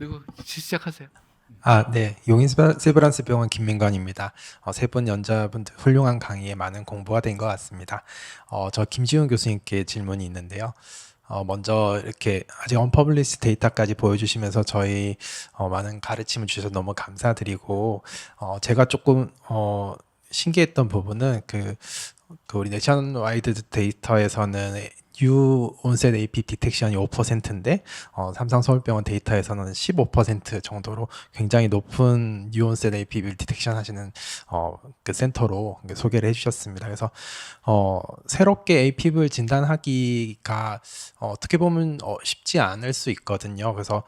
그리고 시작하세요. 네. 용인 세브란스 병원 김민관입니다. 세 분 연자분들 훌륭한 강의에 많은 공부가 된 것 같습니다. 저 김지훈 교수님께 질문이 있는데요. 먼저 이렇게 아직 언퍼블리시 데이터까지 보여주시면서 저희 많은 가르침을 주셔서 너무 감사드리고, 제가 조금 신기했던 부분은 우리 내셔널와이드 데이터에서는 뉴 온셋 AP 디텍션이 5%인데 삼성 서울병원 데이터에서는 15% 정도로 굉장히 높은 뉴 온셋 AP 디텍션 하시는 그 센터로 소개를 해주셨습니다. 그래서 새롭게 AP를 진단하기가 어떻게 보면 쉽지 않을 수 있거든요. 그래서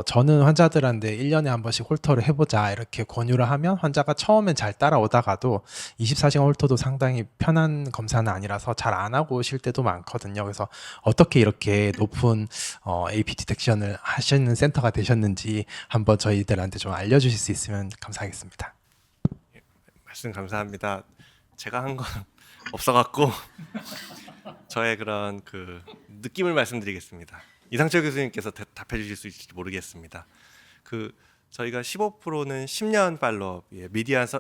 저는 환자들한테 1년에 한 번씩 홀터를 해보자 이렇게 권유를 하면 환자가 처음엔 잘 따라오다가도 24시간 홀터도 상당히 편한 검사는 아니라서 잘 안 하고 오실 때도 많거든요. 그래서 어떻게 이렇게 높은 AP 디텍션을 하시는 센터가 되셨는지 한번 저희들한테 좀 알려주실 수 있으면 감사하겠습니다. 말씀 감사합니다. 제가 한 건 없어갖고 저의 그런 그 느낌을 말씀드리겠습니다. 이상철 교수님께서 답해 주실 수 있을지 모르겠습니다. 저희가 15%는 10년 팔로업이에요.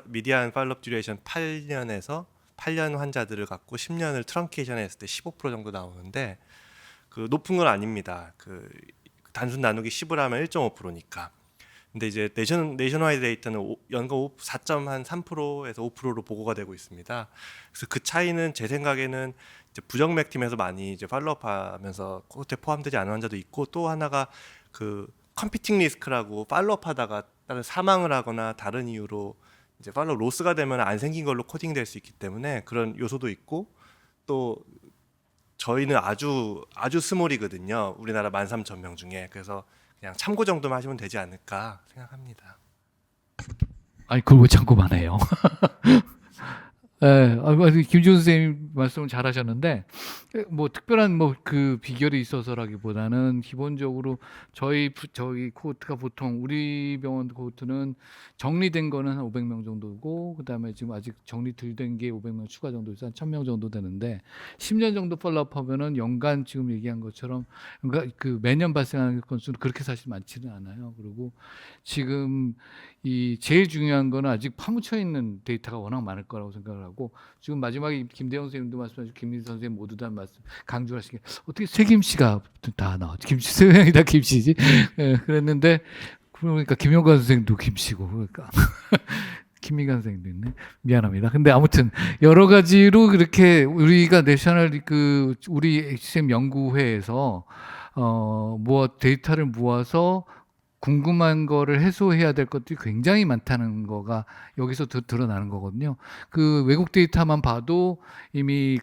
미디안 팔로업 듀레이션 8년에서 8년 환자들을 갖고 10년을 트렁케이션 했을 때 15% 정도 나오는데 높은 건 아닙니다. 단순 나누기 10을 하면 1.5%니까. 근데 이제 내셔널와이드 데이터는 연간 4.3%에서 5%로 보고가 되고 있습니다. 그래서 그 차이는 제 생각에는 이제 부정맥 팀에서 많이 이제 팔로업하면서 그것에 포함되지 않은 환자도 있고, 또 하나가 컴피팅 리스크라고 팔로업하다가 다른 사망을 하거나 다른 이유로 이제 팔로우 로스가 되면 안 생긴 걸로 코딩될 수 있기 때문에 그런 요소도 있고, 또 저희는 아주 스몰이거든요. 우리나라 13,000명 중에. 그래서 그냥 참고 정도만 하시면 되지 않을까 생각합니다. 아니 그걸 왜 참고만 해요? 네, 김지훈 선생님 말씀을 잘하셨는데 뭐 특별한 그 비결이 있어서라기보다는 기본적으로 저희 코호트가 보통 우리 병원 코호트는 정리된 거는 한 500명 정도고, 그다음에 지금 아직 정리 덜 된 게 500명 추가 정도 있어 한 1000명 정도 되는데, 10년 정도 팔로우하면은 연간 지금 얘기한 것처럼 매년 발생하는 건수는 그렇게 사실 많지는 않아요. 그리고 지금 이 제일 중요한 거는 아직 파묻혀 있는 데이터가 워낙 많을 거라고 생각을 하고, 지금 마지막에 김대영 선생님도 말씀하시고 김민수 선생님 모두 다 강조하시게 어떻게 세김씨가 다 나와, 김씨 세 명이 다 김씨지. 예, 그랬는데 그러니까 김용관 선생님도 김씨고, 그러니까 김미관 선생님도 있네. 미안합니다. 근데 아무튼 여러 가지로 그렇게 우리가 내셔널 우리 HCM 연구회에서 데이터를 모아서 궁금한 거를 해소해야 될 것들이 굉장히 많다는 거가 여기서 드러나는 거거든요. 외국 데이터만 봐도 이미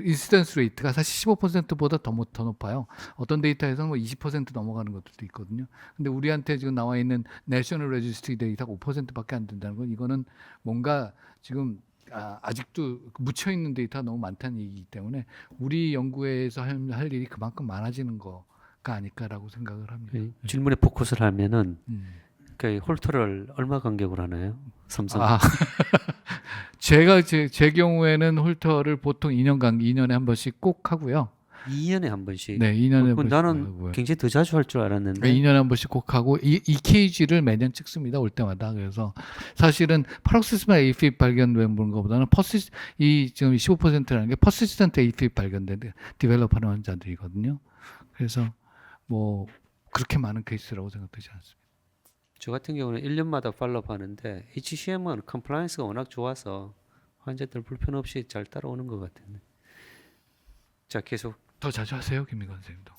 인시던스 레이트가 사실 15%보다 더 높아요. 어떤 데이터에서는 20% 넘어가는 것들도 있거든요. 근데 우리한테 지금 나와 있는 내셔널 레지스트리 데이터가 5%밖에 안 된다는 건, 이거는 뭔가 지금 아직도 묻혀 있는 데이터가 너무 많다는 얘기이기 때문에 우리 연구에서 할 일이 그만큼 많아지는 거 아닐까라고 생각을 합니다. 질문에 포커스를 하면은 홀터를 얼마 간격으로 하나요? 삼성. 제가 제 경우에는 홀터를 보통 2년에 한 번씩 꼭 하고요. 2년에 한 번씩. 네, 2년에 한 번씩. 나는 하고요. 굉장히 더 자주 할 줄 알았는데. 네, 2년에 한 번씩 꼭 하고 EKG를 매년 찍습니다. 올 때마다. 그래서 사실은 파록시스마 AFib 발견된 것보다는 지금 15%라는 게 퍼시스턴트 AFib 발견된 디벨롭하는 환자들이거든요. 그래서 그렇게 많은 케이스라고 생각되지 않습니다. 저 같은 경우는 1년마다 팔로업 하는데 HCM은 컴플라이언스가 워낙 좋아서 환자들 불편 없이 잘 따라오는 것 같은데. 자, 계속. 더 자주 하세요, 김미관 선생님도.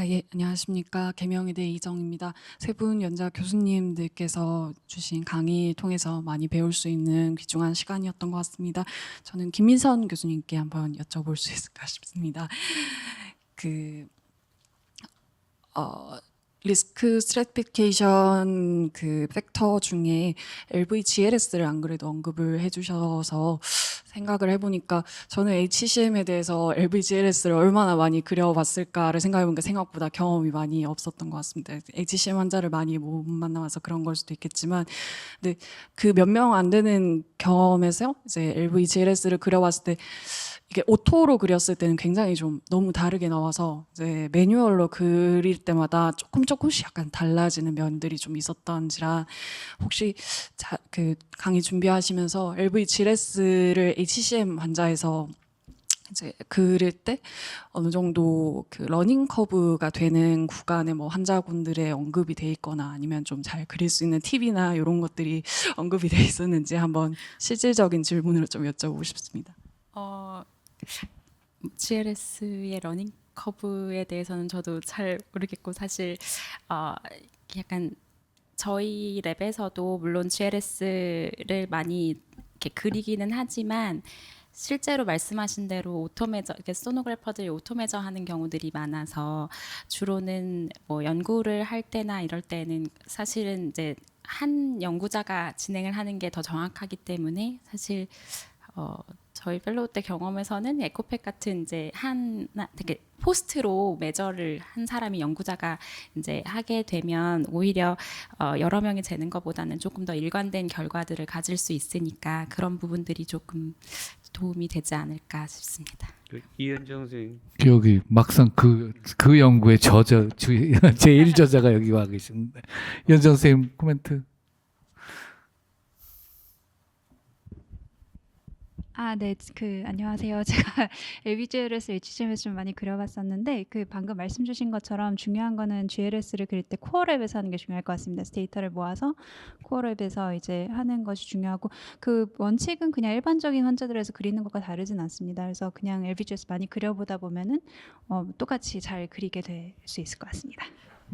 예, 안녕하십니까. 계명의대 이정입니다. 세 분 연자 교수님들께서 주신 강의 통해서 많이 배울 수 있는 귀중한 시간이었던 것 같습니다. 저는 김민선 교수님께 한번 여쭤볼 수 있을까 싶습니다. 리스크 스트래티피케이션 팩터 중에 LVGLS를 안 그래도 언급을 해주셔서 생각을 해보니까, 저는 HCM에 대해서 LVGLS를 얼마나 많이 그려봤을까를 생각해보니까 생각보다 경험이 많이 없었던 것 같습니다. HCM 환자를 많이 못 만나서 그런 걸 수도 있겠지만, 근데 몇 명 안 되는 경험에서 이제 LVGLS를 그려봤을 때 이게 오토로 그렸을 때는 굉장히 좀 너무 다르게 나와서 이제 매뉴얼로 그릴 때마다 조금씩 약간 달라지는 면들이 좀 있었던지라 혹시 그 강의 준비하시면서 LV GLS를 HCM 환자에서 이제 그릴 때 어느 정도 그 러닝 커브가 되는 구간에 뭐 환자분들의 언급이 돼 있거나 아니면 좀 잘 그릴 수 있는 팁이나 이런 것들이 언급이 돼 있었는지 한번 실질적인 질문으로 좀 여쭤보고 싶습니다. GLS의 러닝 커브에 대해서는 저도 잘 모르겠고 사실 약간 저희 랩에서도 물론 GLS를 많이 이렇게 그리기는 하지만 실제로 말씀하신 대로 오토메저, 이렇게 소노그래퍼들이 오토메저 하는 경우들이 많아서 주로는 뭐 연구를 할 때나 이럴 때는 사실은 이제 한 연구자가 진행을 하는 게 더 정확하기 때문에 사실 저희 펠로우 때 경험에서는 에코팩 같은 이제 되게 포스트로 메저를 한 사람이 연구자가 이제 하게 되면 오히려 여러 명이 재는 것보다는 조금 더 일관된 결과들을 가질 수 있으니까 그런 부분들이 조금 도움이 되지 않을까 싶습니다. 이현정 선생님. 여기 막상 그 연구의 제1 저자가 여기 와 계시는데 연정 선생님 코멘트. 네. 안녕하세요. 제가 LVGLS, HCM에서 좀 많이 그려봤었는데 방금 말씀 주신 것처럼 중요한 거는 GLS를 그릴 때 코어랩에서 하는 게 중요할 것 같습니다. 데이터를 모아서 코어랩에서 이제 하는 것이 중요하고 그 원칙은 그냥 일반적인 환자들에서 그리는 것과 다르진 않습니다. 그래서 그냥 LVGLS 많이 그려보다 보면은 똑같이 잘 그리게 될 수 있을 것 같습니다.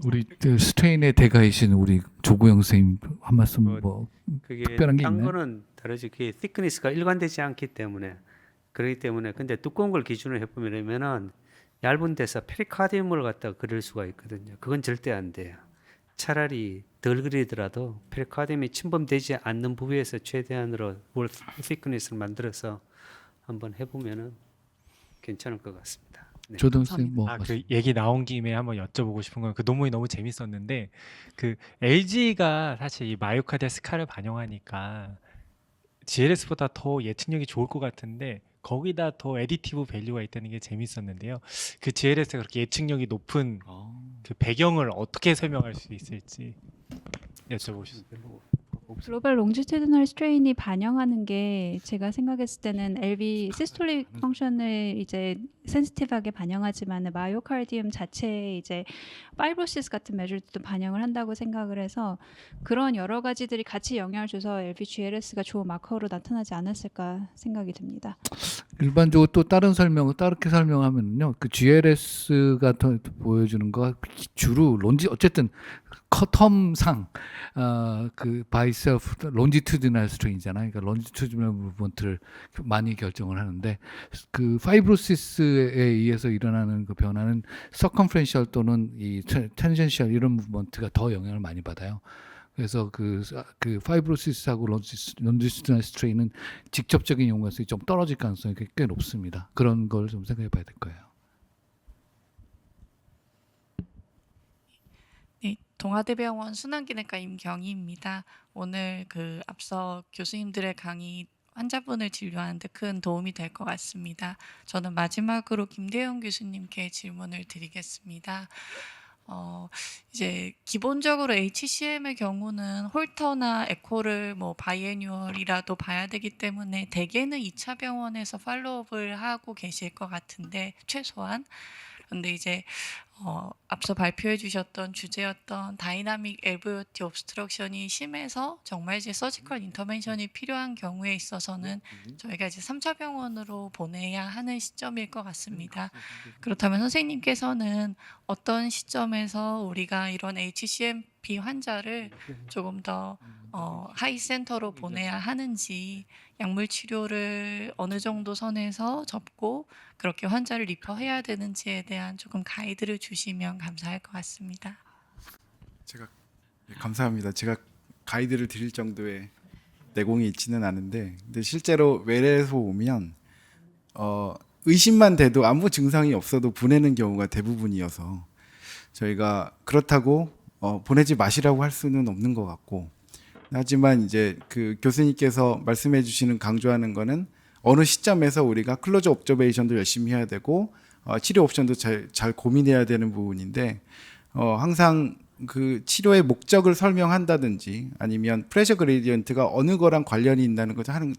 우리 스트레인의 대가이신 우리 조구영 선생님 한 말씀 뭐 그게 특별한 게 딴 있나요? 거는 다르지. 그게 thickness가 일관되지 않기 때문에 그렇기 때문에 근데 두꺼운 걸 기준으로 해보면은 얇은 데서 페리카디움을 갖다 그릴 수가 있거든요. 그건 절대 안 돼요. 차라리 덜 그리더라도 페리카디움이 침범되지 않는 부위에서 최대한으로 월 thickness를 만들어서 한번 해보면은 괜찮을 것 같습니다. 네. 조동 선생님 뭐 그 얘기 나온 김에 한번 여쭤보고 싶은 건 그 논문이 너무 재밌었는데 그 LG가 사실 이 마이오카디아 스카를 반영하니까 GLS보다 더 예측력이 좋을 것 같은데 거기다 더 에디티브 밸류가 있다는 게 재밌었는데요. 그 GLS가 그렇게 예측력이 높은 그 배경을 어떻게 설명할 수 있을지 여쭤보고 싶습니다. 글로벌 롱지튜드널 스트레인이 반영하는 게 제가 생각했을 때는 LV 시스톨릭 펑션을 이제 센시티브하게 반영하지만 마이오카르디움 자체에 이제 파이브로시스 같은 메저들도 반영을 한다고 생각을 해서 그런 여러 가지들이 같이 영향을 줘서 LV GLS가 좋은 마커로 나타나지 않았을까 생각이 듭니다. 일반적으로 또 다르게 설명하면요, 그 GLS가 더 보여주는 거 주로 어쨌든 텀상 그 바이셀프 론지튜디널 스트레인이잖아요. 그러니까 론지튜디널 무브먼트를 많이 결정을 하는데 그 파이브로시스에 의해서 일어나는 그 변화는 서컴프렌셜 또는 이 텐젠셜 이런 무브먼트가 더 영향을 많이 받아요. 그래서 그 파이브로시스하고 론지튜디널 스트레인은 직접적인 연관성이 좀 떨어질 가능성이 꽤 높습니다. 그런 걸 좀 생각해 봐야 될 거예요. 네, 동아대병원 순환기내과 임경희입니다. 오늘 앞서 교수님들의 강의 환자분을 진료하는데 큰 도움이 될 것 같습니다. 저는 마지막으로 김대영 교수님께 질문을 드리겠습니다. 이제 기본적으로 HCM의 경우는 홀터나 에코를 뭐 바이애뉴얼이라도 봐야 되기 때문에 대개는 2차 병원에서 팔로우업을 하고 계실 것 같은데 최소한 그런데 이제 앞서 발표해 주셨던 주제였던 다이나믹 엘보요티 옵스트럭션이 심해서 정말 이제 서지컬 인터벤션이 필요한 경우에 있어서는 저희가 이제 3차 병원으로 보내야 하는 시점일 것 같습니다. 그렇다면 선생님께서는 어떤 시점에서 우리가 이런 HCMP 환자를 조금 더 하이 센터로 보내야 하는지 약물 치료를 어느 정도 선에서 접고 그렇게 환자를 리퍼해야 되는지에 대한 조금 가이드를 주시면 감사할 것 같습니다. 감사합니다. 제가 가이드를 드릴 정도의 내공이 있지는 않은데, 근데 실제로 외래에서 오면 의심만 돼도 아무 증상이 없어도 보내는 경우가 대부분이어서 저희가 그렇다고 보내지 마시라고 할 수는 없는 것 같고, 하지만 이제 그 교수님께서 말씀해 주시는 강조하는 거는 어느 시점에서 우리가 클로즈 옵저베이션도 열심히 해야 되고 치료 옵션도 잘 고민해야 되는 부분인데 항상 그 치료의 목적을 설명한다든지 아니면 프레셔 그레디언트가 어느 거랑 관련이 있다는 것을 하는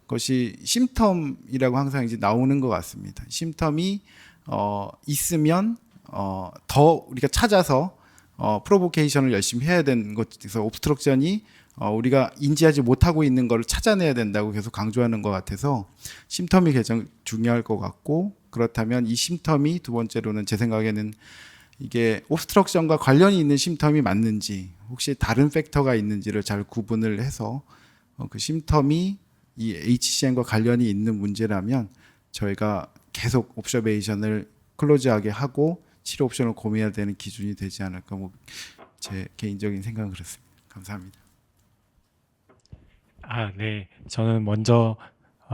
것이 심텀이라고 항상 이제 나오는 것 같습니다. 심텀이 있으면 더 우리가 찾아서 프로보케이션을 열심히 해야 되는 것에서 옵스트럭션이 우리가 인지하지 못하고 있는 것을 찾아내야 된다고 계속 강조하는 것 같아서 심텀이 가장 중요할 것 같고, 그렇다면 이 심텀이 두 번째로는 제 생각에는 이게 옵스트럭션과 관련이 있는 심텀이 맞는지 혹시 다른 팩터가 있는지를 잘 구분을 해서 그 심텀이 이 HCM과 관련이 있는 문제라면 저희가 계속 옵저베이션을 클로즈하게 하고 치료 옵션을 고민해야 되는 기준이 되지 않을까, 뭐 제 개인적인 생각은 그렇습니다. 감사합니다. 네. 저는 먼저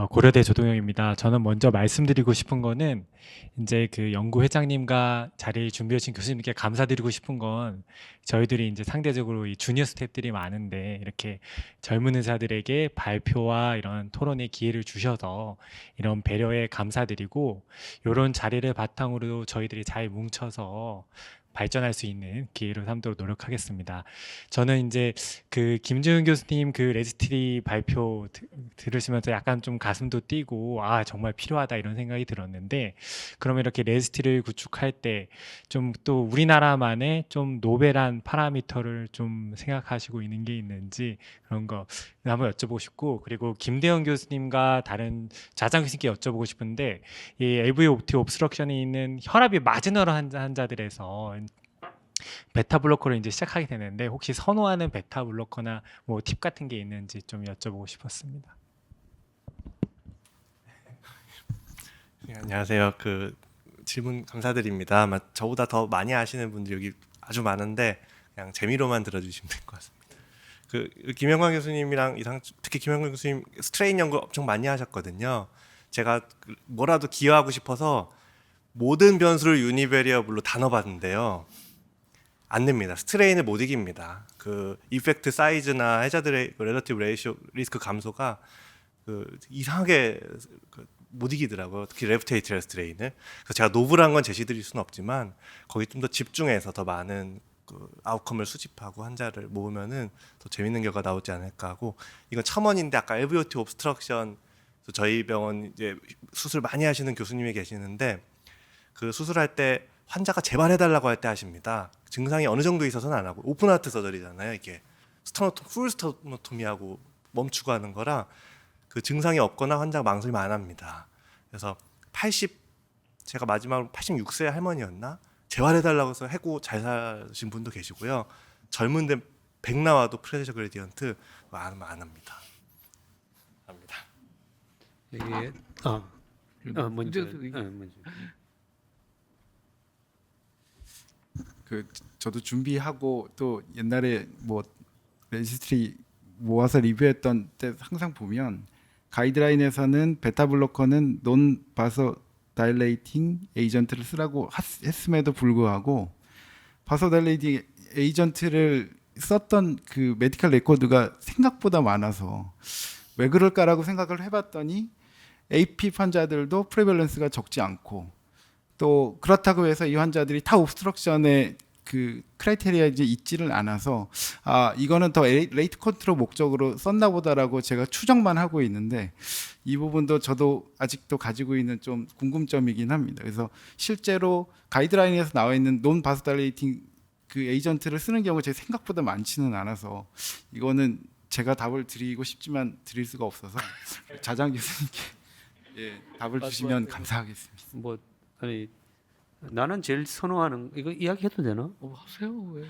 고려대 조동영입니다. 저는 먼저 말씀드리고 싶은 거는 이제 그 연구 회장님과 자리를 준비해 주신 교수님께 감사드리고 싶은 건 저희들이 이제 상대적으로 이 주니어 스태프들이 많은데 이렇게 젊은 의사들에게 발표와 이런 토론의 기회를 주셔서 이런 배려에 감사드리고, 이런 자리를 바탕으로 저희들이 잘 뭉쳐서 발전할 수 있는 기회로 삼도록 노력하겠습니다. 저는 이제 그 김지훈 교수님 그 레지스트리 발표 들으시면서 약간 좀 가슴도 뛰고 정말 필요하다 이런 생각이 들었는데, 그러면 이렇게 레지스트리를 구축할 때 좀 또 우리나라만의 좀 노벨한 파라미터를 좀 생각하시고 있는 게 있는지 그런 거 한번 여쭤보고 싶고, 그리고 김대현 교수님과 다른 자장 교수님께 여쭤보고 싶은데, 이 LVOT 옵스트럭션이 있는 혈압이 마지노럴 환자들에서 베타 블로커를 이제 시작하게 되는데 혹시 선호하는 베타 블로커나 뭐 팁 같은 게 있는지 좀 여쭤보고 싶었습니다. 네, 안녕하세요. 그 질문 감사드립니다. 아마 저보다 더 많이 아시는 분들이 여기 아주 많은데 그냥 재미로만 들어주시면 될 것 같습니다. 그 김영광 교수님이랑 특히 김영광 교수님 스트레인 연구 엄청 많이 하셨거든요. 제가 뭐라도 기여하고 싶어서 모든 변수를 유니베리어블로 다 넣어봤는데요. 안 됩니다. 스트레인을 못 이깁니다. 그 이펙트 사이즈나 해저드 렐러티브 레이쇼 리스크 감소가 이상하게 못 이기더라고요. 특히 레프트 에이트리얼 스트레인을. 그래서 제가 노블한 건 제시드릴 수는 없지만 거기 좀 더 집중해서 더 많은 그 아웃컴을 수집하고 환자를 모으면은 더 재밌는 결과 나오지 않을까 하고, 이건 첨언인데 아까 LVOT 옵스트럭션 저희 병원 이제 수술 많이 하시는 교수님이 계시는데 그 수술할 때 환자가 제발 해달라고 할 때 하십니다. 증상이 어느 정도 있어서는 안 하고, 오픈 하트 서저리잖아요. 이게 풀 스토노토미하고 멈추고 하는 거라 그 증상이 없거나 환자가 망설임 안 합니다. 그래서 제가 마지막으로 86세 할머니였나? 재활해달라고 해서 해고 잘 사신 분도 계시고요. 젊은데 100 나와도 프레셔 그레디언트 안 합니다. 합니다. 이게 먼저. 저도 준비하고 또 옛날에 뭐 레지스트리 모아서 리뷰했던 때 항상 보면 가이드라인에서는 베타 블로커는 논 바소 다일레이팅 에이전트를 쓰라고 했음에도 불구하고 바소 다일레이팅 에이전트를 썼던 그 메디컬 레코드가 생각보다 많아서 왜 그럴까라고 생각을 해봤더니 AP 환자들도 프레밸런스가 적지 않고, 또 그렇다고 해서 이 환자들이 다 옵스트럭션의 그 크라이테리아 이제 있지를 않아서 이거는 더 레이트 컨트롤 목적으로 썼나 보다라고 제가 추정만 하고 있는데, 이 부분도 저도 아직도 가지고 있는 좀 궁금점이긴 합니다. 그래서 실제로 가이드라인에서 나와 있는 논 바스달레이팅 그 에이전트를 쓰는 경우 제 생각보다 많지는 않아서 이거는 제가 답을 드리고 싶지만 드릴 수가 없어서 자장 교수님께 답을 주시면 감사하겠습니다. 뭐 아니 나는 제일 선호하는, 이거 이야기해도 되나? 하세요. 왜?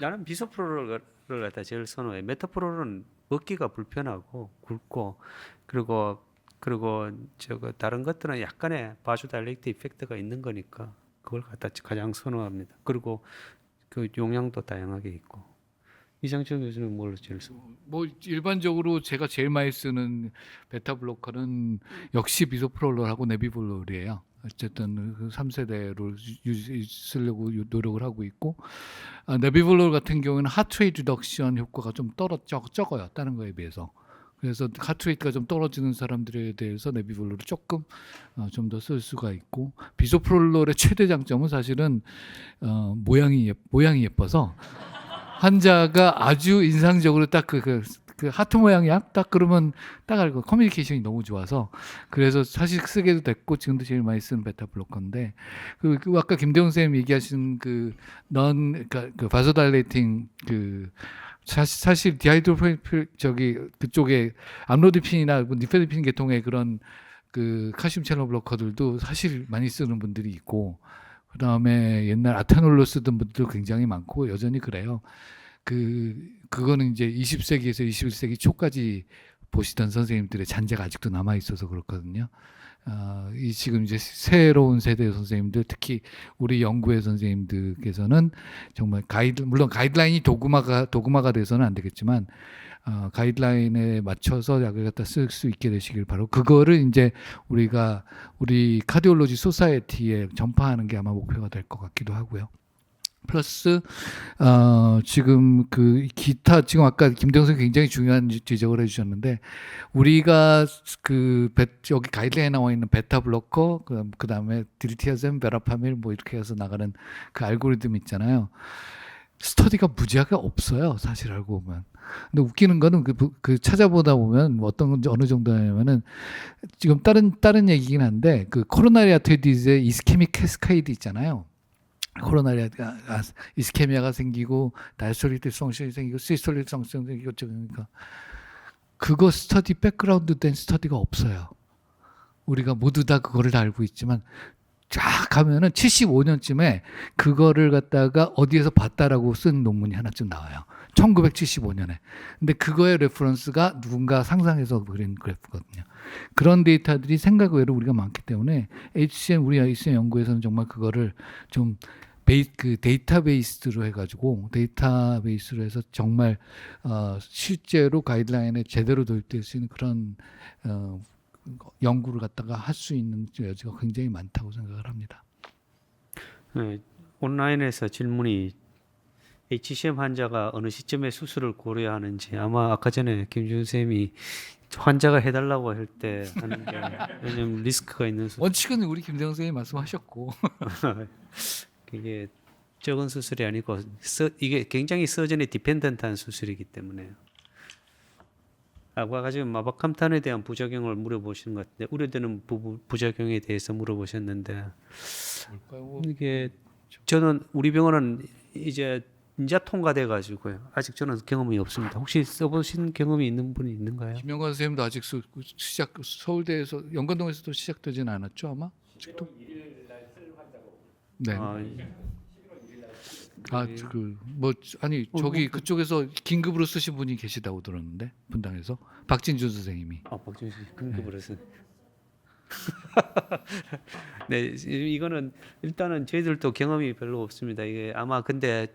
나는 비소프롤을 갖다 제일 선호해. 메타프롤은 먹기가 불편하고 굵고, 그리고 저거 다른 것들은 약간의 바쇼다일렉트 이펙트가 있는 거니까 그걸 갖다 가장 선호합니다. 그리고 그 용량도 다양하게 있고. 이상철 교수는 뭘 제일 선호? 뭐 일반적으로 제가 제일 많이 쓰는 베타 블로커는 역시 비소프롤롤하고 네비블롤이에요. 어쨌든 그 3세대로 쓰려고 노력을 하고 있고, 네비블롤 같은 경우는 하트레이트 리덕션 효과가 좀 적어요. 다른 거에 비해서. 그래서 하트레이트가 좀 떨어지는 사람들에 대해서 내비블루를 조금 좀 더 쓸 수가 있고, 비소프롤롤의 최대 장점은 사실은 모양이 예뻐서 환자가 아주 인상적으로 딱 그 하트 모양 약 딱 그러면 딱 알고, 커뮤니케이션이 너무 좋아서 그래서 사실 쓰게도 됐고 지금도 제일 많이 쓰는 베타 블로커인데, 그 아까 김대웅 선생님 얘기하신 그러니까 그 바소달레이팅 사실 디하이드로프린 저기 그쪽에 암로디핀이나 니페디핀 계통의 그런 그 칼슘 채널 블로커들도 사실 많이 쓰는 분들이 있고, 그 다음에 옛날 아테놀로 쓰던 분들도 굉장히 많고 여전히 그래요. 그거는 이제 20세기에서 21세기 초까지 보시던 선생님들의 잔재가 아직도 남아 있어서 그렇거든요. 이 지금 이제 새로운 세대 선생님들, 특히 우리 연구회 선생님들께서는 정말 물론 가이드라인이 도구마가 돼서는 안 되겠지만 가이드라인에 맞춰서 약을 갖다 쓸 수 있게 되시길 바라고, 그거를 이제 우리 카디올로지 소사이어티에 전파하는 게 아마 목표가 될 것 같기도 하고요. 플러스 지금 그 기타, 지금 아까 김대웅 선생님 굉장히 중요한 지적을 해주셨는데, 우리가 여기 가이드라인에 나와 있는 베타 블로커, 그 다음에 딜티아젠, 베라파밀 뭐 이렇게 해서 나가는 그 알고리즘 있잖아요. 스터디가 무지하게 없어요, 사실 알고 보면. 근데 웃기는 거는 그 찾아보다 보면 어느 정도냐면은, 지금 다른 얘기긴 한데, 그 코로나리 아테리 디즈의 이스케믹 캐스카이드 있잖아요. 코로나리 이스케미아가 생기고 다이스톨리틱 성션이 생기고 시스톨리틱 성션이 생기고, 그러니까 그거 스터디 백그라운드 된 스터디가 없어요. 우리가 모두 다 그거를 다 알고 있지만 쫙 가면은 75년쯤에 그거를 갖다가 어디에서 봤다라고 쓴 논문이 하나쯤 나와요. 1975년에. 근데 그거의 레퍼런스가 누군가 상상해서 그린 그래프거든요. 그런 데이터들이 생각 외로 우리가 많기 때문에 우리 HCM 연구에서는 정말 그거를 좀 데이터베이스로 해가지고, 데이터베이스로 해서 정말 실제로 가이드라인에 제대로 도입될 수 있는 그런 연구를 갖다가 할 수 있는 여지가 굉장히 많다고 생각을 합니다. 네, 온라인에서 질문이 HCM 환자가 어느 시점에 수술을 고려하는지, 아마 아까 전에 김준 쌤이 환자가 해달라고 할 때 하는 게, 왜냐면 리스크가 있는 수술. 원칙은 우리 김대웅 선생님이 말씀하셨고 이게 적은 수술이 아니고 이게 굉장히 서전에 디펜던트한 수술이기 때문에. 아까 지금 마바캄탄에 대한 부작용을 물어보시는 것 같은데, 우려되는 부작용에 대해서 물어보셨는데, 이게 저는 우리 병원은 이제 통과돼 가지고요. 아직 저는 경험이 없습니다. 혹시 써보신 경험이 있는 분이 있는가요? 김영관 선생님도 아직 서울대에서 연관동에서도 시작되지는 않았죠, 아마? 아직도? 네. 그쪽에서 긴급으로 쓰신 분이 계시다고 들었는데, 분당에서 박진주 선생님이. 박진주 긴급으로 써. 네, 이거는 일단은 저희들도 경험이 별로 없습니다. 이게 아마 근데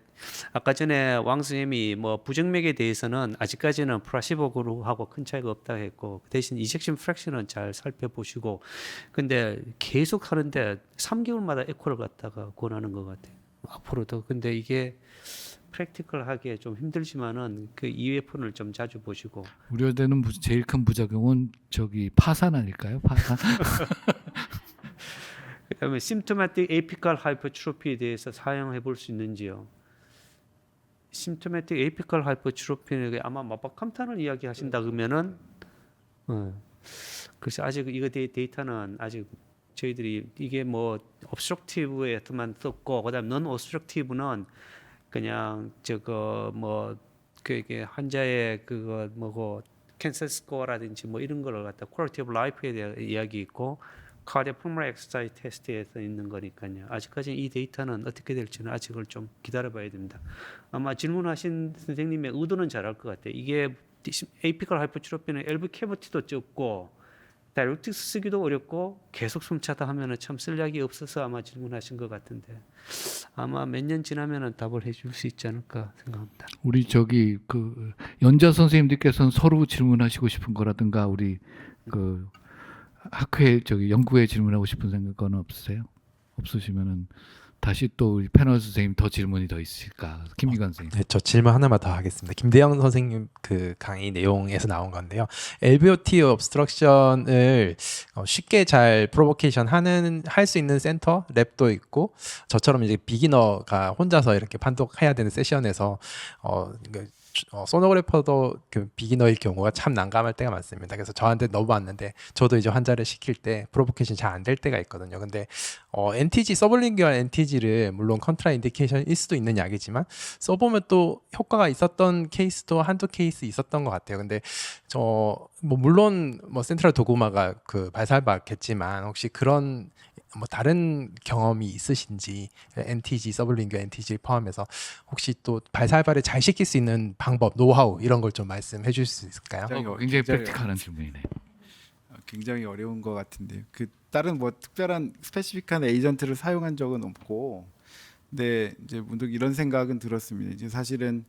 아까 전에 왕 선생님이 뭐 부정맥에 대해서는 아직까지는 플라시보 그룹하고 큰 차이가 없다 했고, 대신 이젝션 프랙션은 잘 살펴보시고, 근데 계속 하는데 3개월마다 에코를 갖다가 권하는 것 같아요, 앞으로도. 근데 이게 프랙티컬하게 좀 힘들지만은 그 EFN을 좀 자주 보시고. 우려되는 제일 큰 부작용은 파산 아닐까요? 파산. 그다음에 심토매틱 에이피컬 하이퍼트로피에 대해서 사용해 볼 수 있는지요? 심토매틱 에이피컬 하이퍼트로피는 아마 마바캄탄을 이야기하신다 그러면은, 그래서 아직 이거 데이터는 아직 저희들이 이게 뭐 obstructive에만 썼고, 그다음 non obstructive는 그냥 그게 환자의 그거 뭐고 캔서 스코어라든지 뭐 이런 거를 갖다 퀄리티 오브 라이프에 대한 이야기 있고, 카디오 펑머리 엑서사이즈 테스트에서 있는 거니까요. 아직까지 이 데이터는 어떻게 될지는 아직을 좀 기다려봐야 됩니다. 아마 질문하신 선생님의 의도는 잘할 것 같아요. 이게 에이피컬 하이퍼트로피는 엘브 캐비티도 적고 다이렉틱스 쓰기도 어렵고 계속 숨차다 하면은 참 쓸 약이 없어서 아마 질문하신 것 같은데, 아마 몇 년 지나면은 답을 해줄 수 있지 않을까 생각합니다. 우리 연자 선생님들께서는 서로 질문하시고 싶은 거라든가, 우리 학회 연구에 질문하고 싶은 생각은 없으세요? 없으시면은 다시 또 우리 패널 선생님 더 질문이 더 있으실까? 김민관 선생님. 네, 저 질문 하나만 더 하겠습니다. 김대영 선생님 그 강의 내용에서 나온 건데요. LBOT obstruction을 쉽게 잘 프로보케이션 할 수 있는 센터 랩도 있고, 저처럼 이제 비기너가 혼자서 이렇게 판독해야 되는 세션에서 소노그래퍼도 그 비기너일 경우가 참 난감할 때가 많습니다. 그래서 저한테 넘어왔는데 저도 이제 환자를 시킬 때 프로보케이션 잘 안 될 때가 있거든요. 근데 NTG 서블링규얼 NTG를 물론 컨트라 인디케이션일 수도 있는 약이지만 써보면 또 효과가 있었던 케이스도 한두 케이스 있었던 것 같아요. 근데 물론 센트럴 도그마가 그 발사받겠지만 혹시 그런 다른 경험이 있으신지, NTG 서블링규얼 NTG를 포함해서 혹시 또 발사발을 잘 시킬 수 있는 방법, 노하우 이런 걸 좀 말씀해 주실 수 있을까요? 굉장히 프랙티컬한 질문이네. 굉장히 어려운 것 같은데요. 그 다른 특별한 스페시픽한 에이전트를 사용한 적은 없고, 근데 이제 문득 이런 생각은 들었습니다. 이제 사실은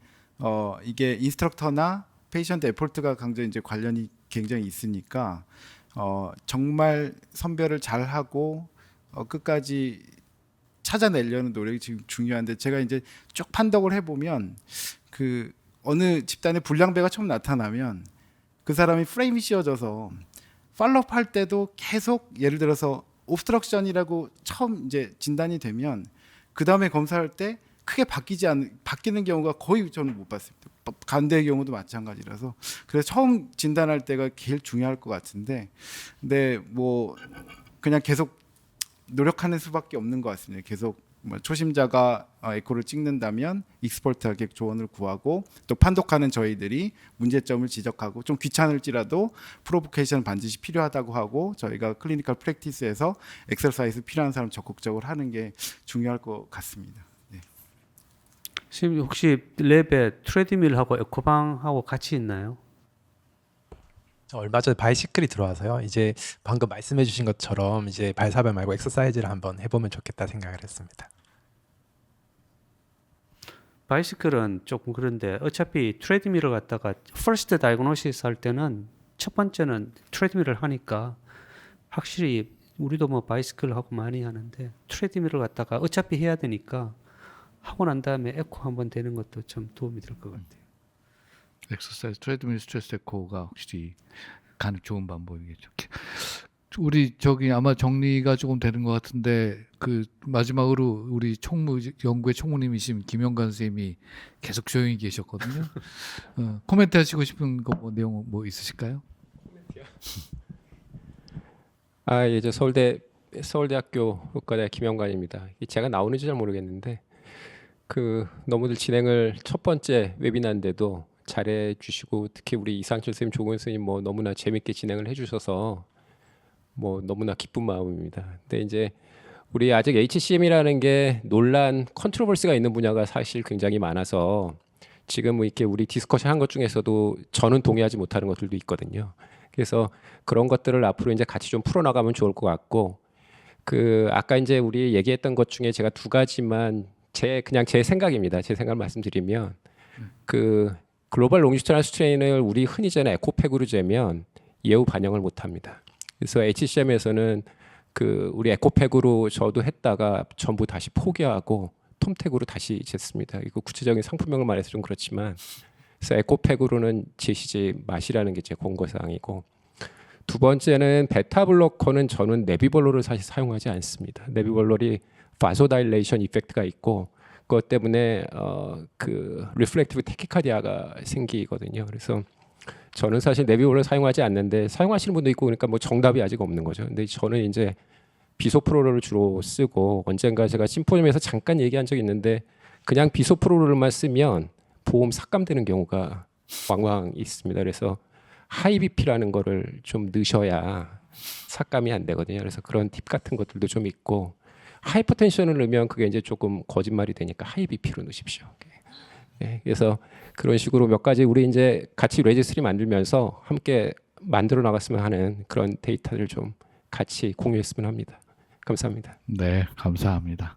이게 인스트럭터나 페이션트 에포트가 굉장히 이제 관련이 굉장히 있으니까 정말 선별을 잘 하고 끝까지 찾아내려는 노력이 지금 중요한데, 제가 이제 쭉 판독을 해보면 그 어느 집단의 불량배가 처음 나타나면 그 사람이 프레임이 씌워져서 팔로업 할 때도 계속 예를 들어서 옵스트럭션이라고 처음 이제 진단이 되면 그 다음에 검사할 때 크게 바뀌는 경우가 거의 저는 못 봤습니다. 간대의 경우도 마찬가지라서, 그래서 처음 진단할 때가 제일 중요할 것 같은데, 근데 그냥 계속 노력하는 수밖에 없는 것 같습니다. 계속 초심자가 에코를 찍는다면 익스퍼트에게 조언을 구하고, 또 판독하는 저희들이 문제점을 지적하고, 좀 귀찮을지라도 프로보케이션 반드시 필요하다고 하고, 저희가 클리니컬 프랙티스에서 엑서사이즈 필요한 사람 적극적으로 하는 게 중요할 것 같습니다. 네. 선생님 혹시 랩에 트레드밀하고 에코방하고 같이 있나요? 얼마 전에 바이시클이 들어와서요. 이제 방금 말씀해 주신 것처럼 이제 발사발 말고 엑서사이즈를 한번 해보면 좋겠다 생각을 했습니다. 바이시클은 조금 그런데 어차피 트레드밀을 갖다가 퍼스트 다이그노시스 할 때는 첫 번째는 트레드밀을 하니까 확실히 우리도 바이시클 하고 많이 하는데 트레드밀을 갖다가 어차피 해야 되니까 하고 난 다음에 에코 한번 되는 것도 좀 도움이 될 것 같아요. 엑서사이즈 트레드밀 스트레스 에코가 확실히 좋은 방법이겠죠. 우리 아마 정리가 조금 되는 것 같은데, 그 마지막으로 우리 연구의 총무님이신 김영관 선생님이 계속 조용히 계셨거든요. 코멘트 하시고 싶은 거 내용 있으실까요? 예, 저 서울대학교 의과대 김영관입니다. 제가 나오는지 잘 모르겠는데 너무들 진행을 첫 번째 웨비나인데도 잘해 주시고, 특히 우리 이상철 선생님, 조건 선생님 너무나 재밌게 진행을 해주셔서 너무나 기쁜 마음입니다. 근데 이제 우리 아직 HCM이라는 게 논란, 컨트로버시가 있는 분야가 사실 굉장히 많아서 지금 이렇게 우리 디스커션 한 것 중에서도 저는 동의하지 못하는 것들도 있거든요. 그래서 그런 것들을 앞으로 이제 같이 좀 풀어나가면 좋을 것 같고, 아까 이제 우리 얘기했던 것 중에 제가 두 가지만 그냥 제 생각입니다. 제 생각을 말씀드리면, 글로벌 롱지튜디널 스트레인을 우리 흔히 재는 에코팩으로 재면 예후 반영을 못합니다. 그래서 HCM에서는 우리 에코팩으로 저도 했다가 전부 다시 포기하고 톰택으로 다시 쟀습니다. 이거 구체적인 상품명을 말해서 좀 그렇지만, 그래서 에코팩으로는 재시지 마시라는 게 제 권고사항이고, 두 번째는 베타 블로커는 저는 네비볼로를 사실 사용하지 않습니다. 네비볼롤이 바소다일레이션 이펙트가 있고, 그것 때문에 리플렉티브 테키카디아가 생기거든요. 그래서 저는 사실 네비볼을 사용하지 않는데, 사용하시는 분도 있고, 그러니까 정답이 아직 없는 거죠. 근데 저는 이제 비소프로롤을 주로 쓰고, 언젠가 제가 심포지엄에서 잠깐 얘기한 적이 있는데, 그냥 비소프로롤만 쓰면 보험 삭감되는 경우가 왕왕 있습니다. 그래서 하이비피라는 거를 좀 넣으셔야 삭감이 안 되거든요. 그래서 그런 팁 같은 것들도 좀 있고, 하이퍼텐션을 넣으면 그게 이제 조금 거짓말이 되니까 하이비피로 넣으십시오. 네, 그래서 그런 식으로 몇 가지 우리 이제 같이 레지스트리 만들면서 함께 만들어 나갔으면 하는 그런 데이터를 좀 같이 공유했으면 합니다. 감사합니다. 네, 감사합니다.